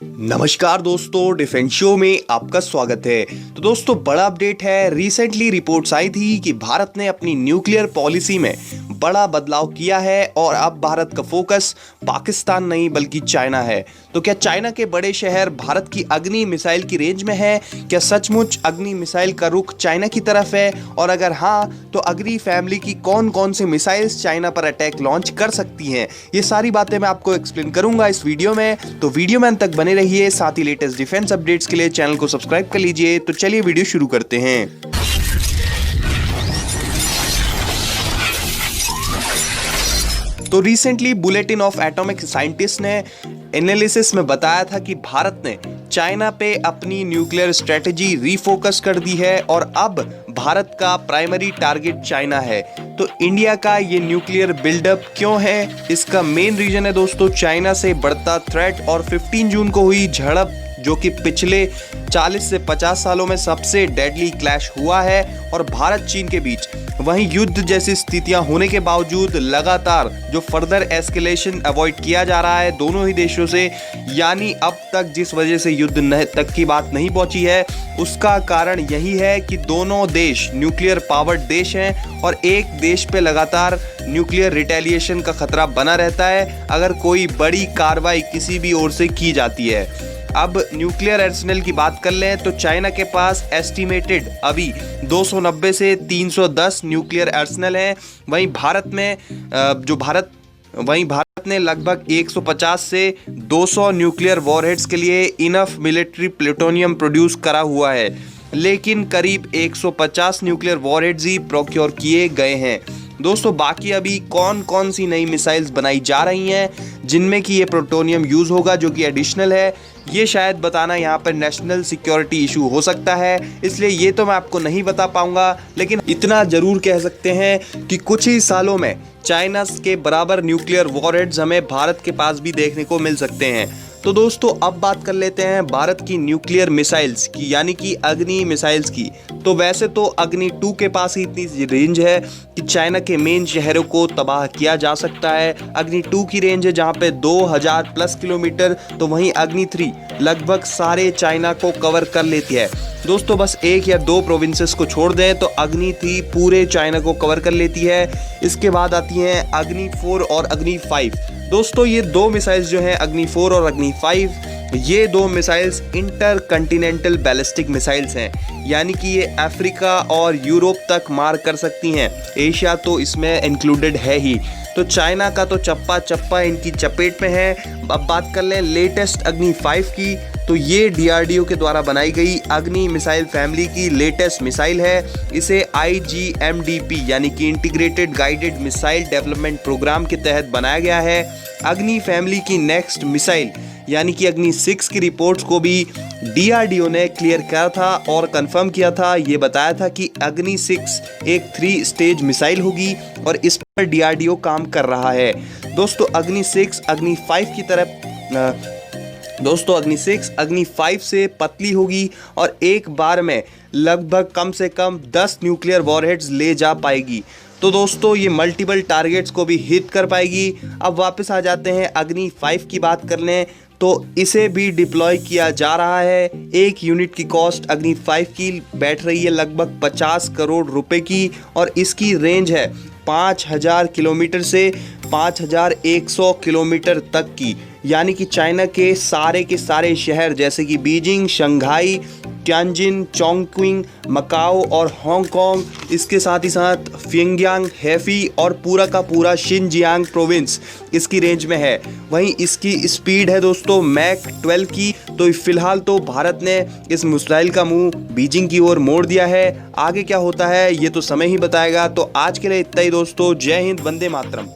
नमस्कार दोस्तों, defence show में आपका स्वागत है। तो दोस्तों, बड़ा अपडेट है। रिसेंटली रिपोर्ट्स आई थी कि भारत ने अपनी न्यूक्लियर पॉलिसी में बड़ा बदलाव किया है और अब भारत का फोकस पाकिस्तान नहीं बल्कि चाइना है। तो क्या चाइना के बड़े शहर भारत की अग्नि मिसाइल की रेंज में है? क्या सचमुच अग्नि मिसाइल का रुख चाइना की तरफ है? और अगर हाँ, तो अग्नि फैमिली की कौन कौन से मिसाइल्स चाइना पर अटैक लॉन्च कर सकती हैं? ये सारी बातें मैं आपको एक्सप्लेन करूंगा इस वीडियो में, तो वीडियो में अंत तक बने रहिए। साथ ही लेटेस्ट डिफेंस अपडेट्स के लिए चैनल को सब्सक्राइब कर लीजिए। तो चलिए वीडियो शुरू करते हैं। तो recently bulletin of atomic scientist ने एनालिसिस में बताया था कि भारत ने चाइना पे अपनी न्यूक्लियर स्ट्रेटजी रीफोकस कर दी है और अब भारत का प्राइमरी टारगेट चाइना है। तो इंडिया का ये न्यूक्लियर बिल्डअप क्यों है? इसका मेन रीजन है दोस्तों चाइना से बढ़ता थ्रेट और 15 जून को हुई झड़प, जो कि पिछले 40 से 50 सालों में सबसे डेडली क्लैश हुआ है और भारत चीन के बीच। वहीं युद्ध जैसी स्थितियां होने के बावजूद लगातार जो फर्दर एस्केलेशन अवॉइड किया जा रहा है दोनों ही देशों से, यानी अब तक जिस वजह से युद्ध तक की बात नहीं पहुंची है, उसका कारण यही है कि दोनों देश न्यूक्लियर पावर्ड देश हैं और एक देश पे लगातार न्यूक्लियर रिटेलिएशन का खतरा बना रहता है अगर कोई बड़ी कार्रवाई किसी भी ओर से की जाती है। अब न्यूक्लियर आर्सेनल की बात कर लें तो चाइना के पास एस्टिमेटेड अभी 290 से 310 न्यूक्लियर आर्सेनल हैं। वहीं भारत ने लगभग 150 से 200 न्यूक्लियर वॉरहेड्स के लिए इनफ मिलिट्री प्लूटोनियम प्रोड्यूस करा हुआ है, लेकिन करीब 150 न्यूक्लियर वॉरहेड्स ही प्रोक्योर किए गए हैं। दोस्तों, बाकी अभी कौन कौन सी नई मिसाइल्स बनाई जा रही हैं जिनमें कि ये प्लूटोनियम यूज होगा, जो कि एडिशनल है, ये शायद बताना यहाँ पर नेशनल सिक्योरिटी इशू हो सकता है, इसलिए ये तो मैं आपको नहीं बता पाऊंगा। लेकिन इतना जरूर कह सकते हैं कि कुछ ही सालों में चाइना के बराबर न्यूक्लियर वॉरहेड्स हमें भारत के पास भी देखने को मिल सकते हैं। तो दोस्तों, अब बात कर लेते हैं भारत की न्यूक्लियर मिसाइल्स की, यानी कि अग्नि मिसाइल्स की। तो वैसे तो अग्नि 2 के पास ही इतनी रेंज है कि चाइना के मेन शहरों को तबाह किया जा सकता है। अग्नि 2 की रेंज है जहां पे 2000 प्लस किलोमीटर, तो वहीं अग्नि 3 लगभग सारे चाइना को कवर कर लेती है। दोस्तों, बस 1 या 2 प्रोविंसेस को छोड़ दें तो अग्नि 3 पूरे चाइना को कवर कर लेती है। इसके बाद आती हैं अग्नि 4 और अग्नि 5। दोस्तों, ये 2 मिसाइल्स जो हैं अग्नि 4 और अग्नि 5, ये 2 missiles inter Continental ballistic missiles हैं, यानी कि ये अफ्रीका और यूरोप तक मार कर सकती हैं। एशिया तो इसमें इंक्लूडेड है ही। तो चाइना का तो चप्पा चप्पा इनकी चपेट में है। अब बात कर लें लेटेस्ट अग्नि 5 की, तो ये डीआरडीओ के द्वारा बनाई गई अग्नि मिसाइल फैमिली की लेटेस्ट मिसाइल है। इसे IGMDP यानी कि integrated guided missile development programme के तहत बनाया गया है। अग्नि फैमिली की नेक्स्ट मिसाइल यानी कि अग्नि 6 की रिपोर्ट्स को भी डीआरडीओ ने क्लियर किया था और कंफर्म किया था। ये बताया था कि अग्नि 6 एक 3 स्टेज मिसाइल होगी और इस पर डीआरडीओ काम कर रहा है। दोस्तों, अग्नि 6 अग्नि 5 की तरफ अग्नि 6 अग्नि 5 से पतली होगी और एक बार में लगभग कम से कम 10 न्यूक्लियर वॉरहेड्स ले जा पाएगी। तो दोस्तों, ये मल्टीपल टारगेट्स को भी हिट कर पाएगी। अब वापस आ जाते हैं अग्नि 5 की बात कर लें तो इसे भी डिप्लॉय किया जा रहा है। एक यूनिट की कॉस्ट अग्नि 5 की बैठ रही है लगभग 50 करोड़ रुपए की और इसकी रेंज है 5000 किलोमीटर से 5100 किलोमीटर तक की, यानी कि चाइना के सारे शहर जैसे कि Beijing, Shanghai, Tianjin, Chongqing, Macau और हांगकांग, इसके साथ ही साथ फिंगयांग, हैफी और पूरा का पूरा शिनजियांग प्रोविंस इसकी रेंज में है। वहीं इसकी स्पीड है दोस्तों मैक 12 की। तो फिलहाल तो भारत ने इस मिसाइल का मुंह बीजिंग की ओर मोड़ दिया है। आगे क्या होता है ये तो समय ही बताएगा। तो आज के लिए इतना ही दोस्तों। जय हिंद, वंदे मातरम।